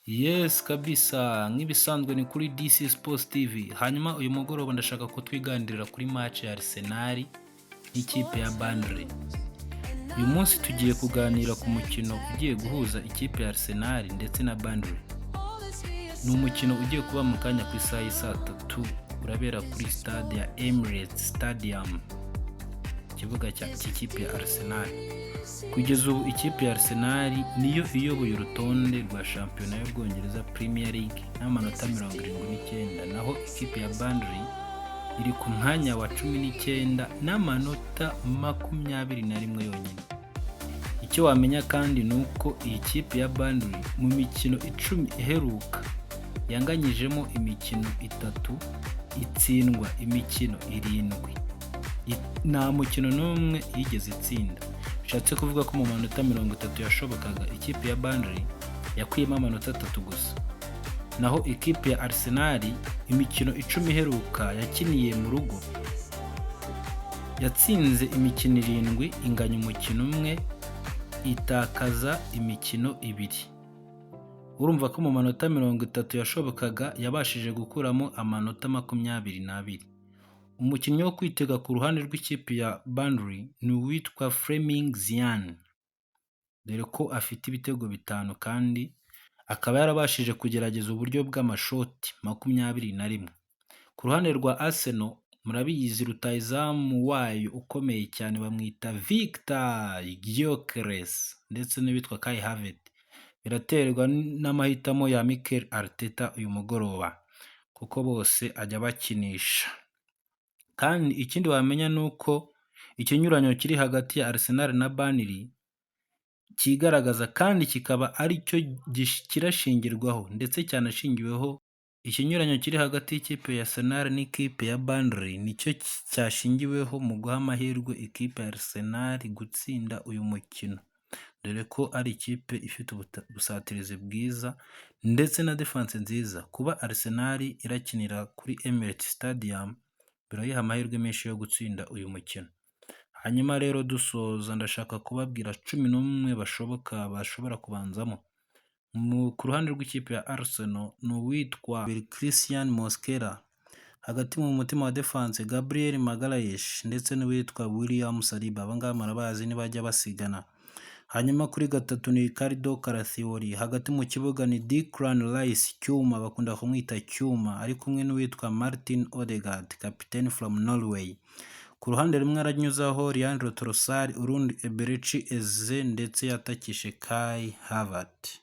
Yes kabisa, nk'ibisanzwe ni kuri DC Sports TV. Hanyuma uyu mugoroba ndashaka ko twiganirira kuri match ya Arsenal n'ikipe ya Burnley. Uyu munsi tugiye kuganira ku mukino ugiye guhuza ikipe ya Arsenal ndetse na Burnley. Ni umukino ugiye kuba mu kanya ku isaha y'isa 3, urabera kuri stade ya Emirates Stadium, ikibuga cy'ikipe ya Arsenal. Kugeza ubu ikipe ya Arsenal niyo iyoboye urutonde rwa shampiyona y'Ubwongereza Premier League n'amanota 79, naho ikipe ya Burnley iri ku mwanya wa 19 n'amanota 21 yonyine. Icyo wamenya kandi ni uko iyi kipe ya Burnley mu mikino 10 iheruka yanganyijemo imikino 3, itsindwa imikino 7. Nta mukino n'umwe yigeze itsinda. Bishatse kuvuga ko mu manota 30 yashobokaga ikipe ya Burnley yakuyemo amanota 3 gusa. Naho ikipe ya Arsenal imikino 10 iheruka yakiniye mu rugo yatsinze imikino 7, inganya umukino umwe, itakaza imikino 2. Urumva ko mu manota 30 yashobokaga yabashije gukuramo amanota 22. Umukinnyi wo kwitega ku ruhande rw'ikipe ya Burnley ni uwitwa Fleming Zian, dore ko afite ibitego 5 kandi akaba yarabashije kugerageza uburyo bw'amashoti 21. Ku ruhande rwa Arsenal murabizi rutayizamu wayo ukomeye cyane bamwita Victor Gyökeres ndetse n'uwitwa Kai Havertz. Biraterwa n'amahitamo ya Mikel Arteta uyu mugoroba kuko bose ajya bakinisha. Kandi ikindi wamenya nuko ikinyuranyo kiri hagati ya Arsenal na Burnley kigaragaza kandi kikaba ari cyo kirashingirwaho ndetse cyanashingiweho. Ikinyuranyo kiri hagati y'ikipe ya Arsenal n'ikipe ya Burnley nicyo cyashingiweho mu guha amahirwe ikipe ya Arsenal gutsinda uyu mukino, dore ko ari ikipe ifite ubusatirizi bwiza ndetse na defense nziza. Kuba Arsenal irakinira kuri Emirates Stadium birayiha amahirwe menshi yo gutsinda uyu mukino. Hanyuma rero dusoza ndashaka kubabwira 11 bashobora kubanzamo. Ku ruhande rw'ikipe ya Arsenal ni uwitwa Christian Mosquera, hagati mu mutima wa defense Gabriel Magalhaes ndetse n'uwitwa William Saliba. Abangaba murabazi ntibajya basigana. Hanyuma kuri gatatu ni Ricardo Calafiori, hagati mu kibuga ni Declan Rice Cyuma, bakunda kumwita Cyuma, ari kumwe n'uwitwa Martin Odegaard, captain from Norway. Ku ruhande rumwe aranyuzaho Leandro Trossard, urundi Eberechi Eze ndetse yatakishe Kai Havertz.